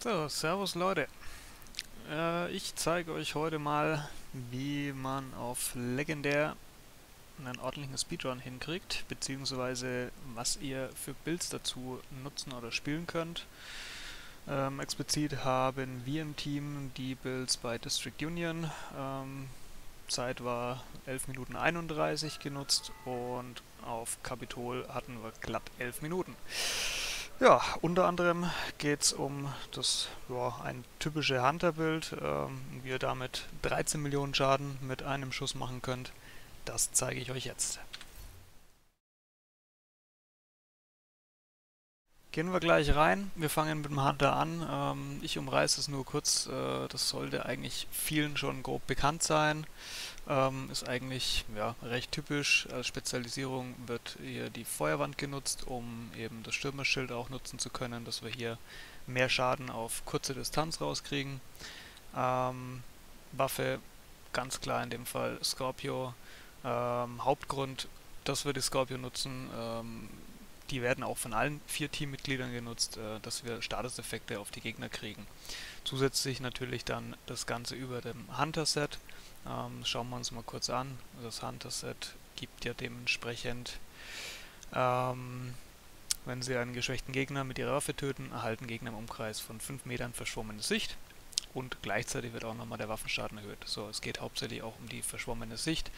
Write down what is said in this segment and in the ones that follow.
So, servus Leute. Ich zeige euch heute mal, wie man auf Legendär einen ordentlichen Speedrun hinkriegt, beziehungsweise was ihr für Builds dazu nutzen oder spielen könnt. Explizit haben wir im Team die Builds bei District Union. Zeit war 11 Minuten 31 genutzt und auf Capitol hatten wir glatt 11 Minuten. Ja, unter anderem geht es um ein typisches Hunter-Bild, wie ihr damit 13 Millionen Schaden mit einem Schuss machen könnt. Das zeige ich euch jetzt. Gehen wir gleich rein. Wir fangen mit dem Hunter an. Ich umreiße es nur kurz. Das sollte eigentlich vielen schon grob bekannt sein. Ist eigentlich ja, recht typisch. Als Spezialisierung wird hier die Feuerwand genutzt, um eben das Stürmerschild auch nutzen zu können, dass wir hier mehr Schaden auf kurze Distanz rauskriegen. Waffe ganz klar in dem Fall Scorpio. Hauptgrund, dass wir die Scorpio nutzen, die werden auch von allen 4 Teammitgliedern genutzt, dass wir Statuseffekte auf die Gegner kriegen. Zusätzlich natürlich dann das Ganze über dem Hunter-Set. Schauen wir uns mal kurz an. Das Hunter-Set gibt ja dementsprechend, wenn Sie einen geschwächten Gegner mit Ihrer Waffe töten, erhalten Gegner im Umkreis von 5 Metern verschwommene Sicht. Und gleichzeitig wird auch nochmal der Waffenschaden erhöht. So, es geht hauptsächlich auch um die verschwommene Sicht.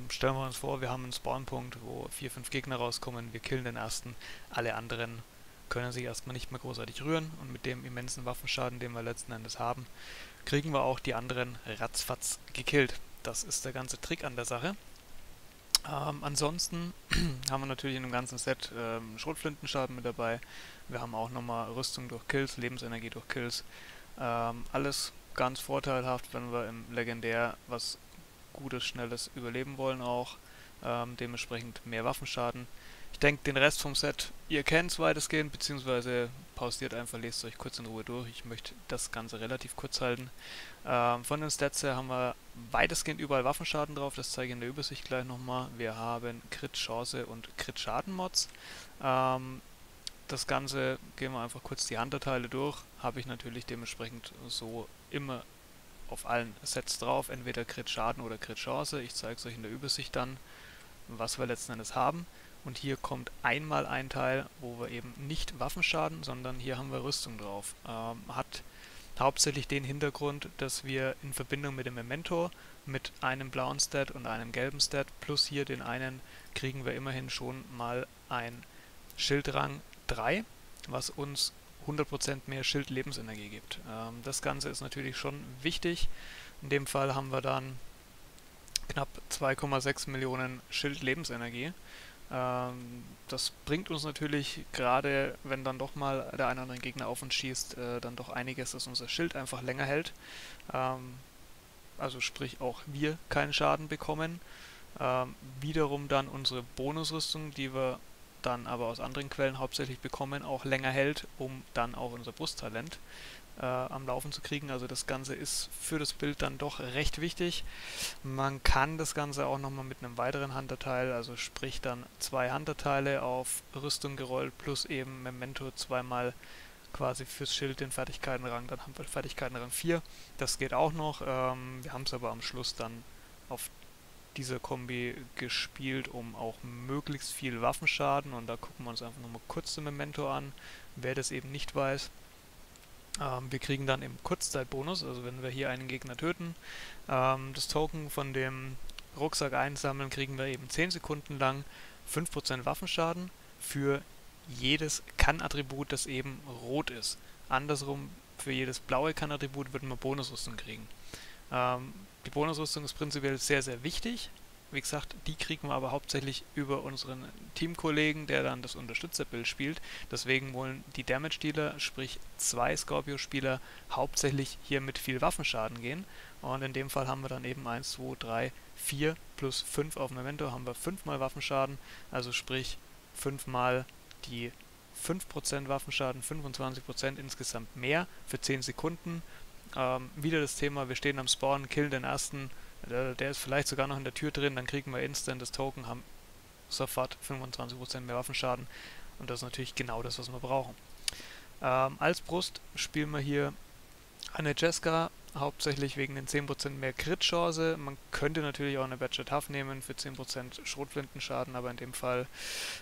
Stellen wir uns vor, wir haben einen Spawnpunkt, wo 4, 5 Gegner rauskommen, wir killen den ersten, alle anderen können sich erstmal nicht mehr großartig rühren und mit dem immensen Waffenschaden, den wir letzten Endes haben, kriegen wir auch die anderen ratzfatz gekillt. Das ist der ganze Trick an der Sache. Ansonsten haben wir natürlich in dem ganzen Set Schrotflintenschaden mit dabei. Wir haben auch nochmal Rüstung durch Kills, Lebensenergie durch Kills. Alles ganz vorteilhaft, wenn wir im Legendär was Gutes, Schnelles überleben wollen auch. Dementsprechend mehr Waffenschaden. Ich denke, den Rest vom Set, ihr kennt es weitestgehend, beziehungsweise pausiert einfach, lest euch kurz in Ruhe durch. Ich möchte das Ganze relativ kurz halten. Von den Stats her haben wir weitestgehend überall Waffenschaden drauf, das zeige ich in der Übersicht gleich nochmal. Wir haben Crit-Chance und Crit-Schaden-Mods. Das Ganze, gehen wir einfach kurz die Hunter-Teile durch, habe ich natürlich dementsprechend so immer auf allen Sets drauf, entweder Crit-Schaden oder Crit-Chance. Ich zeige es euch in der Übersicht dann, was wir letzten Endes haben. Und hier kommt einmal ein Teil, wo wir eben nicht Waffenschaden, sondern hier haben wir Rüstung drauf. Hat hauptsächlich den Hintergrund, dass wir in Verbindung mit dem Memento mit einem blauen Stat und einem gelben Stat plus hier den einen kriegen wir immerhin schon mal ein Schildrang 3, was uns 100% mehr Schild-Lebensenergie gibt. Das Ganze ist natürlich schon wichtig. In dem Fall haben wir dann knapp 2,6 Millionen Schild-Lebensenergie. Das bringt uns natürlich, gerade wenn dann doch mal der eine oder andere Gegner auf uns schießt, dann doch einiges, dass unser Schild einfach länger hält. Also sprich auch wir keinen Schaden bekommen. Wiederum dann unsere Bonusrüstung, die wir dann aber aus anderen Quellen hauptsächlich bekommen, auch länger hält, um dann auch unser Brusttalent am Laufen zu kriegen. Also das Ganze ist für das Bild dann doch recht wichtig. Man kann das Ganze auch nochmal mit einem weiteren Hunter-Teil, also sprich dann 2 Hunter-Teile auf Rüstung gerollt plus eben Memento zweimal quasi fürs Schild den Fertigkeitenrang, dann haben wir Fertigkeitenrang 4. Das geht auch noch. Wir haben es aber am Schluss dann auf dieser Kombi gespielt, um auch möglichst viel Waffenschaden, und da gucken wir uns einfach nochmal kurz den Memento an, wer das eben nicht weiß. Wir kriegen dann im Kurzzeitbonus, also wenn wir hier einen Gegner töten, das Token von dem Rucksack einsammeln, kriegen wir eben 10 Sekunden lang 5% Waffenschaden für jedes Kann-Attribut, das eben rot ist. Andersrum, für jedes blaue Kann-Attribut würden wir Bonusrüstung kriegen. Die Bonusrüstung ist prinzipiell sehr, sehr wichtig. Wie gesagt, die kriegen wir aber hauptsächlich über unseren Teamkollegen, der dann das Unterstützerbild spielt. Deswegen wollen die Damage-Dealer, sprich 2 Scorpio-Spieler, hauptsächlich hier mit viel Waffenschaden gehen. Und in dem Fall haben wir dann eben 1, 2, 3, 4 plus 5 auf Memento, haben wir 5 mal Waffenschaden. Also sprich 5 mal die 5% Waffenschaden, 25% insgesamt mehr für 10 Sekunden. Wieder das Thema, wir stehen am Spawn, killen den ersten, der ist vielleicht sogar noch in der Tür drin, dann kriegen wir instant das Token, haben sofort 25% mehr Waffenschaden, und das ist natürlich genau das, was wir brauchen. Als Brust spielen wir hier eine Jeska, hauptsächlich wegen den 10% mehr Crit-Chance. Man könnte natürlich auch eine Badger Tough nehmen für 10% Schrotflintenschaden, aber in dem Fall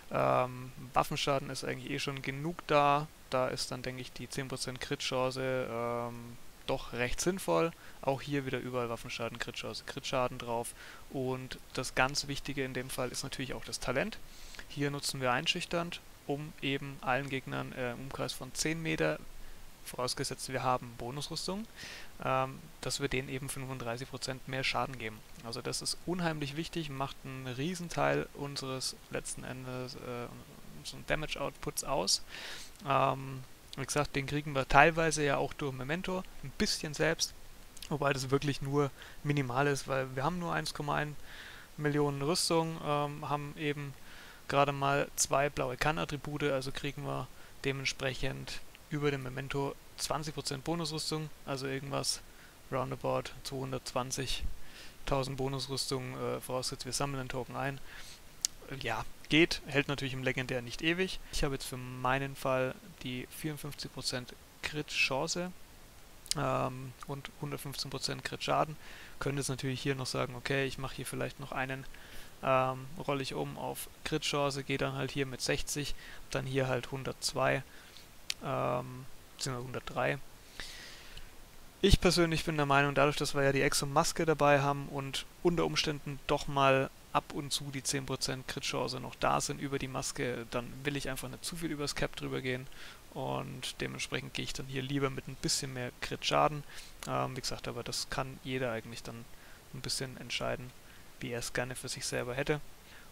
Waffenschaden ist eigentlich eh schon genug da. Da ist dann, denke ich, die 10% Crit-Chance doch recht sinnvoll. Auch hier wieder überall Waffenschaden, Crit-Chance, Crit-Schaden drauf. Und das ganz Wichtige in dem Fall ist natürlich auch das Talent. Hier nutzen wir einschüchternd, um eben allen Gegnern im Umkreis von 10 Meter, vorausgesetzt wir haben Bonusrüstung, dass wir denen eben 35% mehr Schaden geben. Also das ist unheimlich wichtig, macht einen Riesenteil unseres letzten Endes unseren Damage-Outputs aus. Wie gesagt, den kriegen wir teilweise ja auch durch Memento, ein bisschen selbst, wobei das wirklich nur minimal ist, weil wir haben nur 1,1 Millionen Rüstung, haben eben gerade mal 2 blaue Kann-Attribute, also kriegen wir dementsprechend über dem Memento 20% Bonusrüstung, also irgendwas roundabout 220.000 Bonusrüstung, vorausgesetzt wir sammeln den Token ein. Ja, geht, hält natürlich im Legendär nicht ewig. Ich habe jetzt für meinen Fall die 54% Crit-Chance und 115% Crit-Schaden. Könnte jetzt natürlich hier noch sagen, okay, ich mache hier vielleicht noch einen, rolle ich um auf Crit-Chance, gehe dann halt hier mit 60, dann hier halt 102, beziehungsweise 103. Ich persönlich bin der Meinung, dadurch, dass wir ja die Exo-Maske dabei haben und unter Umständen doch mal ab und zu die 10% Crit-Chance noch da sind über die Maske, dann will ich einfach nicht zu viel übers Cap drüber gehen und dementsprechend gehe ich dann hier lieber mit ein bisschen mehr Crit-Schaden. Wie gesagt, aber das kann jeder eigentlich dann ein bisschen entscheiden, wie er es gerne für sich selber hätte.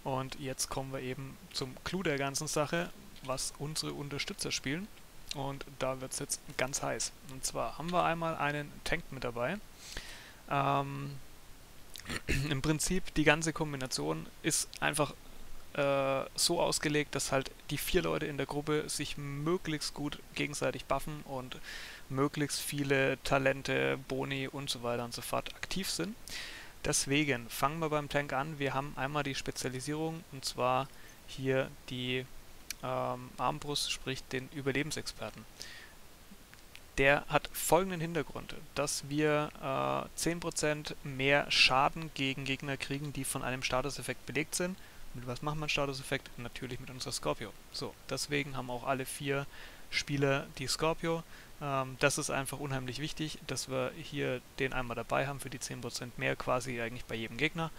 Und jetzt kommen wir eben zum Clou der ganzen Sache, was unsere Unterstützer spielen. Und da wird es jetzt ganz heiß. Und zwar haben wir einmal einen Tank mit dabei. Im Prinzip die ganze Kombination ist einfach so ausgelegt, dass halt die 4 Leute in der Gruppe sich möglichst gut gegenseitig buffen und möglichst viele Talente, Boni und so weiter und so fort aktiv sind. Deswegen fangen wir beim Tank an. Wir haben einmal die Spezialisierung und zwar hier die Armbrust, sprich den Überlebensexperten. Der hat folgenden Hintergrund, dass wir 10% mehr Schaden gegen Gegner kriegen, die von einem Statuseffekt belegt sind. Mit was macht man Statuseffekt? Natürlich mit unserer Scorpio. So, deswegen haben auch alle 4 Spieler die Scorpio. Das ist einfach unheimlich wichtig, dass wir hier den einmal dabei haben für die 10% mehr, quasi eigentlich bei jedem Gegner.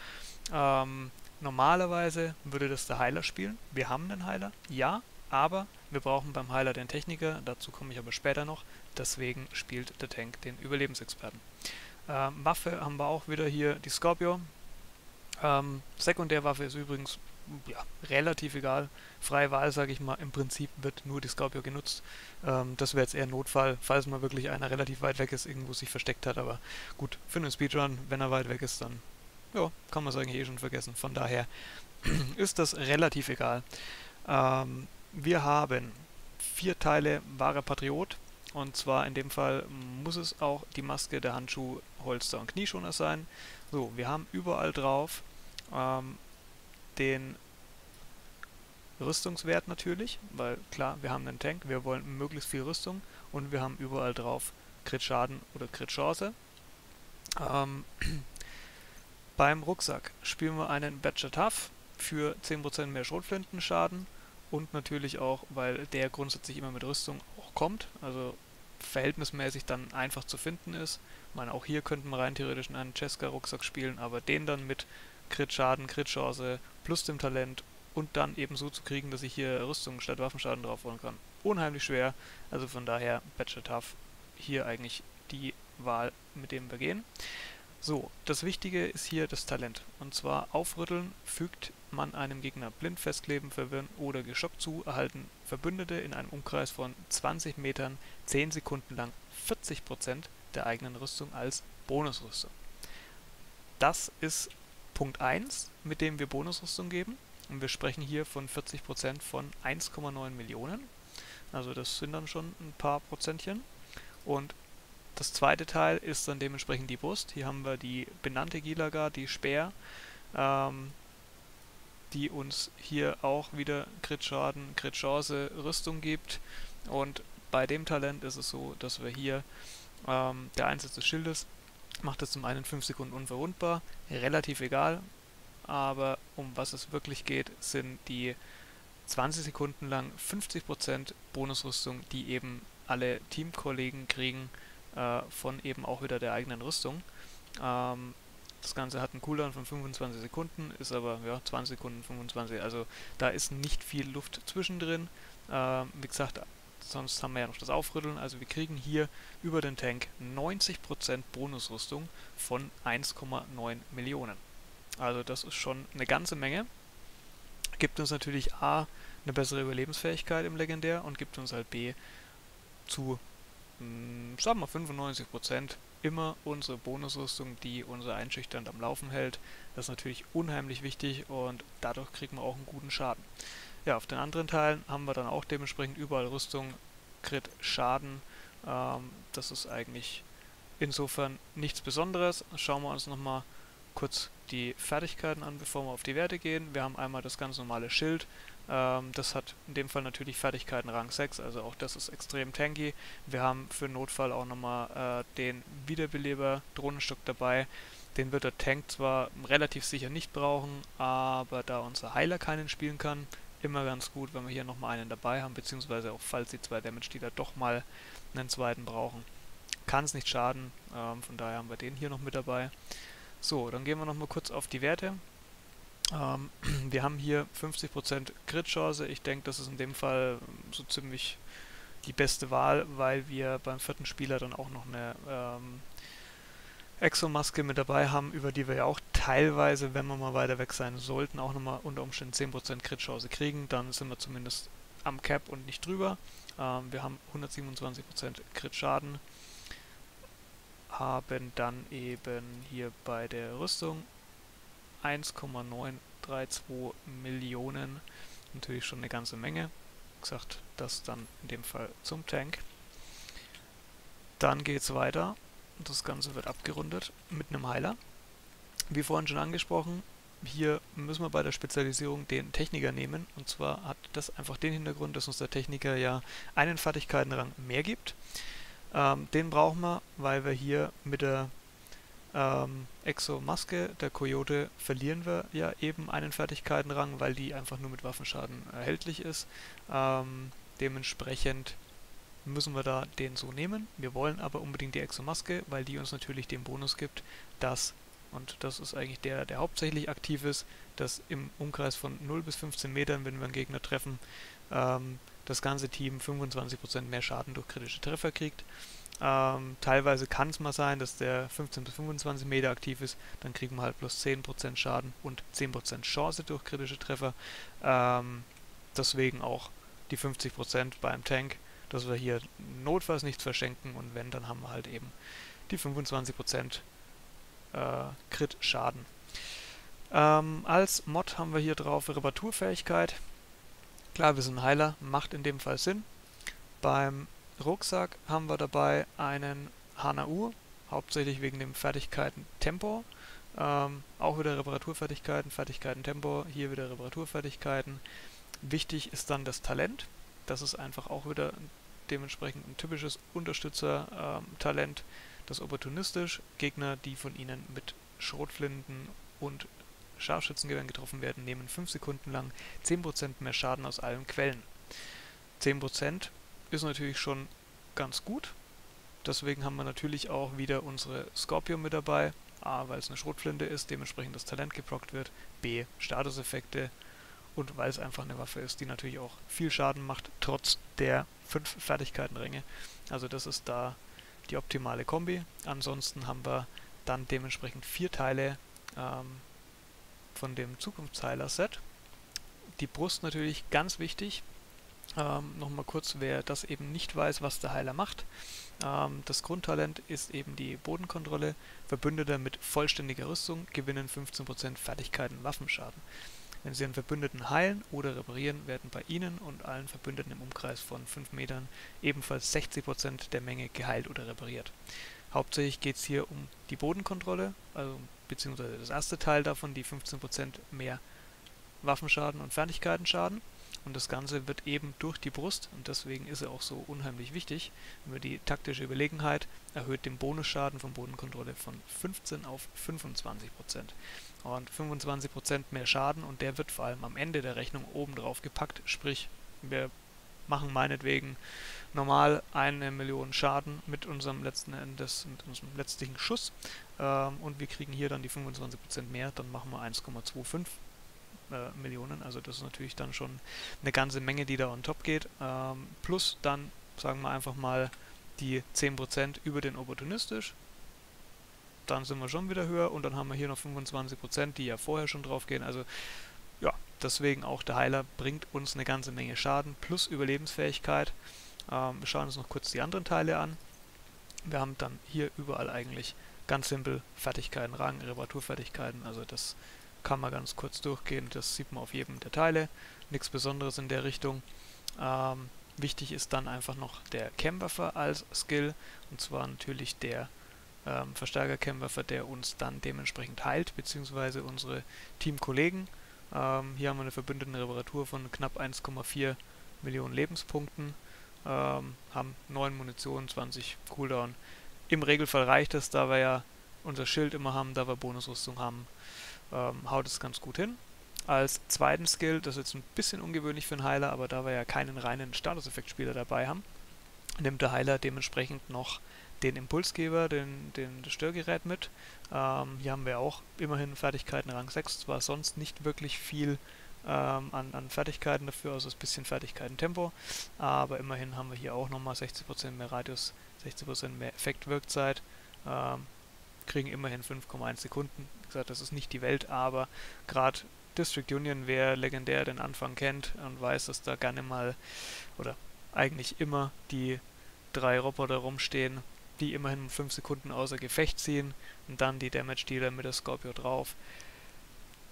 Normalerweise würde das der Heiler spielen. Wir haben einen Heiler, ja, aber wir brauchen beim Heiler den Techniker, dazu komme ich aber später noch. Deswegen spielt der Tank den Überlebensexperten. Waffe haben wir auch wieder hier die Scorpio. Sekundärwaffe ist übrigens ja, relativ egal. Freie Wahl, sage ich mal. Im Prinzip wird nur die Scorpio genutzt. Das wäre jetzt eher ein Notfall, falls mal wirklich einer relativ weit weg ist, irgendwo sich versteckt hat. Aber gut, für einen Speedrun, wenn er weit weg ist, dann ja, kann man es eigentlich eh schon vergessen. Von daher ist das relativ egal. Wir haben 4 Teile wahrer Patriot. Und zwar in dem Fall muss es auch die Maske, der Handschuh, Holster und Knieschoner sein. So, wir haben überall drauf den Rüstungswert natürlich, weil klar, wir haben einen Tank, wir wollen möglichst viel Rüstung und wir haben überall drauf Crit-Schaden oder Crit-Chance. Beim Rucksack spielen wir einen Badger Tough für 10% mehr Schrotflintenschaden und natürlich auch, weil der grundsätzlich immer mit Rüstung auch kommt, also verhältnismäßig dann einfach zu finden ist. Ich meine, auch hier könnten wir rein theoretisch einen Jeska-Rucksack spielen, aber den dann mit Crit-Schaden, Crit-Chance plus dem Talent und dann eben so zu kriegen, dass ich hier Rüstung statt Waffenschaden drauf holen kann. Unheimlich schwer, also von daher Badger Tough hier eigentlich die Wahl, mit dem wir gehen. So, das Wichtige ist hier das Talent. Und zwar aufrütteln fügt man einem Gegner blind festkleben, verwirren oder geschockt zu, erhalten Verbündete in einem Umkreis von 20 Metern 10 Sekunden lang 40% der eigenen Rüstung als Bonusrüstung. Das ist Punkt 1, mit dem wir Bonusrüstung geben. Und wir sprechen hier von 40% von 1,9 Millionen. Also das sind dann schon ein paar Prozentchen. Und das zweite Teil ist dann dementsprechend die Brust. Hier haben wir die benannte Gilaga, die Speer, die uns hier auch wieder Crit-Schaden, Crit-Chance, Rüstung gibt. Und Bei dem Talent ist es so, dass wir hier der Einsatz des Schildes macht es zum einen 5 Sekunden unverwundbar, relativ egal, aber um was es wirklich geht, sind die 20 Sekunden lang 50% Bonusrüstung, die eben alle Teamkollegen kriegen, von eben auch wieder der eigenen Rüstung. Das Ganze hat einen Cooldown von 25 Sekunden, ist aber 20 Sekunden, 25, also da ist nicht viel Luft zwischendrin. Wie gesagt, sonst haben wir ja noch das Aufrütteln, also wir kriegen hier über den Tank 90% Bonusrüstung von 1,9 Millionen. Also das ist schon eine ganze Menge. Gibt uns natürlich A, eine bessere Überlebensfähigkeit im Legendär und gibt uns halt B zu, sagen wir 95% immer unsere Bonusrüstung, die unser einschüchternd am Laufen hält. Das ist natürlich unheimlich wichtig und dadurch kriegen wir auch einen guten Schaden. Ja, auf den anderen Teilen haben wir dann auch dementsprechend überall Rüstung, Crit, Schaden. Das ist eigentlich insofern nichts Besonderes. Schauen wir uns nochmal kurz die Fertigkeiten an, bevor wir auf die Werte gehen. Wir haben einmal das ganz normale Schild. Das hat in dem Fall natürlich Fertigkeiten Rang 6, also auch das ist extrem tanky. Wir haben für Notfall auch nochmal den Wiederbeleber Drohnenstock dabei. Den wird der Tank zwar relativ sicher nicht brauchen, aber da unser Heiler keinen spielen kann, immer ganz gut, wenn wir hier nochmal einen dabei haben, beziehungsweise auch falls die 2 Damage-Dealer doch mal einen zweiten brauchen. Kann es nicht schaden, von daher haben wir den hier noch mit dabei. So, dann gehen wir nochmal kurz auf die Werte. Wir haben hier 50% Crit-Chance. Ich denke, das ist in dem Fall so ziemlich die beste Wahl, weil wir beim 4. Spieler dann auch noch eine Exomaske mit dabei haben, über die wir ja auch teilweise, wenn wir mal weiter weg sein sollten, auch nochmal unter Umständen 10% Crit-Chance kriegen. Dann sind wir zumindest am Cap und nicht drüber. Wir haben 127% Crit-Schaden. Haben dann eben hier bei der Rüstung 1,932 Millionen. Natürlich schon eine ganze Menge. Wie gesagt, das dann in dem Fall zum Tank. Dann geht es weiter. Das Ganze wird abgerundet mit einem Heiler. Wie vorhin schon angesprochen, hier müssen wir bei der Spezialisierung den Techniker nehmen. Und zwar hat das einfach den Hintergrund, dass uns der Techniker ja einen Fertigkeitenrang mehr gibt. Den brauchen wir, weil wir hier mit der Exo-Maske, der Coyote, verlieren wir ja eben einen Fertigkeitenrang, weil die einfach nur mit Waffenschaden erhältlich ist. Dementsprechend müssen wir da den so nehmen. Wir wollen aber unbedingt die Exo-Maske, weil die uns natürlich den Bonus gibt, dass, und das ist eigentlich der hauptsächlich aktiv ist, dass im Umkreis von 0 bis 15 Metern, wenn wir einen Gegner treffen, das ganze Team 25% mehr Schaden durch kritische Treffer kriegt. Teilweise kann es mal sein, dass der 15 bis 25 Meter aktiv ist, dann kriegen wir halt bloß 10% Schaden und 10% Chance durch kritische Treffer. Deswegen auch die 50% beim Tank, dass wir hier notfalls nichts verschenken und wenn, dann haben wir halt eben die 25% Crit-Schaden. Als Mod haben wir hier drauf Reparaturfähigkeit. Klar, wir sind Heiler, macht in dem Fall Sinn. Beim Rucksack haben wir dabei einen HNU, hauptsächlich wegen dem Fertigkeiten Tempo. Auch wieder Reparaturfertigkeiten, Fertigkeiten Tempo, hier wieder Reparaturfertigkeiten. Wichtig ist dann das Talent. Das ist einfach auch wieder dementsprechend ein typisches Unterstützer-Talent. Das opportunistisch. Gegner, die von ihnen mit Schrotflinten und Scharfschützengewehren getroffen werden, nehmen 5 Sekunden lang 10% mehr Schaden aus allen Quellen. 10% ist natürlich schon ganz gut. Deswegen haben wir natürlich auch wieder unsere Scorpio mit dabei. A, weil es eine Schrotflinte ist, dementsprechend das Talent geprockt wird. B, Statuseffekte. Und weil es einfach eine Waffe ist, die natürlich auch viel Schaden macht, trotz der 5 Fertigkeitenränge. Also das ist da die optimale Kombi. Ansonsten haben wir dann dementsprechend 4 Teile von dem Zukunftsheiler-Set. Die Brust natürlich ganz wichtig. Nochmal kurz, wer das eben nicht weiß, was der Heiler macht. Das Grundtalent ist eben die Bodenkontrolle. Verbündete mit vollständiger Rüstung gewinnen 15% Fertigkeiten Waffenschaden. Wenn sie einen Verbündeten heilen oder reparieren, werden bei ihnen und allen Verbündeten im Umkreis von 5 Metern ebenfalls 60% der Menge geheilt oder repariert. Hauptsächlich geht es hier um die Bodenkontrolle, also beziehungsweise das erste Teil davon, die 15% mehr Waffenschaden und Fertigkeitenschaden. und das Ganze wird eben durch die Brust, und deswegen ist er auch so unheimlich wichtig, über die taktische Überlegenheit, erhöht den Bonusschaden von Bodenkontrolle von 15 auf 25%. Und 25% mehr Schaden, und der wird vor allem am Ende der Rechnung oben drauf gepackt, sprich wir machen meinetwegen normal 1 Million Schaden mit unserem letztlichen Schuss, und wir kriegen hier dann die 25% mehr, dann machen wir 1,25 Millionen, also das ist natürlich dann schon eine ganze Menge, die da on top geht, plus dann, sagen wir einfach mal, die 10% über den opportunistisch, dann sind wir schon wieder höher, und dann haben wir hier noch 25%, die ja vorher schon drauf gehen, also ja, deswegen auch der Heiler bringt uns eine ganze Menge Schaden plus Überlebensfähigkeit. Wir schauen uns noch kurz die anderen Teile an. Wir haben dann hier überall eigentlich ganz simpel Fertigkeiten, Rang, Reparaturfertigkeiten, also das kann man ganz kurz durchgehen, das sieht man auf jedem der Teile, nichts Besonderes in der Richtung. Wichtig ist dann einfach noch der Kemwerfer als Skill, und zwar natürlich der Verstärker-Kemwerfer, der uns dann dementsprechend heilt, beziehungsweise unsere Teamkollegen. Hier haben wir eine verbündete Reparatur von knapp 1,4 Millionen Lebenspunkten, haben 9 Munition, 20 Cooldown. Im Regelfall reicht es, da wir ja unser Schild immer haben, da wir Bonusrüstung haben, haut es ganz gut hin. Als zweiten Skill, das ist jetzt ein bisschen ungewöhnlich für einen Heiler, aber da wir ja keinen reinen Status-Effekt-Spieler dabei haben, nimmt der Heiler dementsprechend noch den Impulsgeber, das Störgerät mit. Hier haben wir auch immerhin Fertigkeiten Rang 6, zwar sonst nicht wirklich viel an Fertigkeiten dafür, also ein bisschen Fertigkeiten-Tempo, aber immerhin haben wir hier auch nochmal 60% mehr Radius, 60% mehr Effektwirkzeit, kriegen immerhin 5,1 Sekunden. Wie gesagt, das ist nicht die Welt, aber gerade District Union, wer legendär den Anfang kennt und weiß, dass da gerne mal oder eigentlich immer die 3 Roboter rumstehen, die immerhin 5 Sekunden außer Gefecht ziehen und dann die Damage Dealer mit der Scorpio drauf.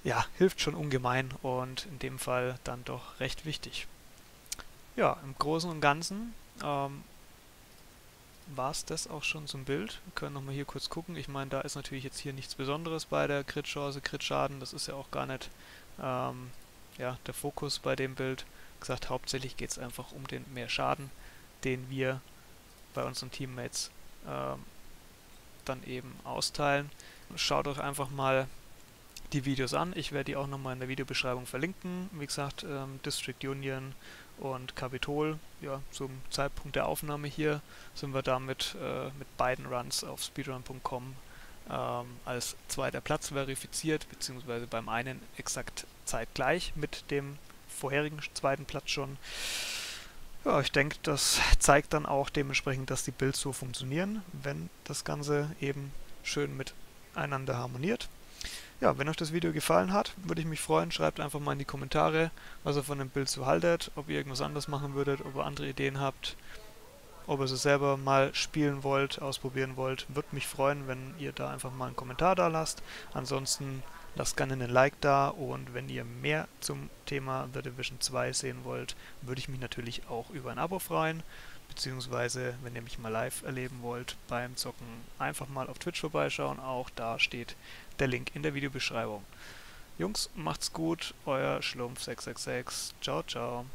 Ja, hilft schon ungemein und in dem Fall dann doch recht wichtig. Ja, im Großen und Ganzen war es das auch schon zum Bild. Wir können nochmal hier kurz gucken. Ich meine, da ist natürlich jetzt hier nichts Besonderes bei der Crit-Chance, Crit-Schaden. Das ist ja auch gar nicht ja, der Fokus bei dem Bild. Wie gesagt, hauptsächlich geht es einfach um den mehr Schaden, den wir bei unseren Teammates dann eben austeilen. Schaut euch einfach mal die Videos an. Ich werde die auch nochmal in der Videobeschreibung verlinken. Wie gesagt, District Union und Capitol. Ja, zum Zeitpunkt der Aufnahme hier sind wir damit mit beiden Runs auf speedrun.com als zweiter Platz verifiziert, beziehungsweise beim einen exakt zeitgleich mit dem vorherigen zweiten Platz schon. Ja, ich denke, das zeigt dann auch dementsprechend, dass die Builds so funktionieren, wenn das Ganze eben schön miteinander harmoniert. Ja, wenn euch das Video gefallen hat, würde ich mich freuen, schreibt einfach mal in die Kommentare, was ihr von dem Bild so haltet, ob ihr irgendwas anders machen würdet, ob ihr andere Ideen habt, ob ihr es selber mal spielen wollt, ausprobieren wollt. Würde mich freuen, wenn ihr da einfach mal einen Kommentar da lasst. Ansonsten lasst gerne einen Like da, und wenn ihr mehr zum Thema The Division 2 sehen wollt, würde ich mich natürlich auch über ein Abo freuen, beziehungsweise wenn ihr mich mal live erleben wollt beim Zocken, einfach mal auf Twitch vorbeischauen, auch da steht der Link in der Videobeschreibung. Jungs, macht's gut, euer Schlumpf666, ciao ciao.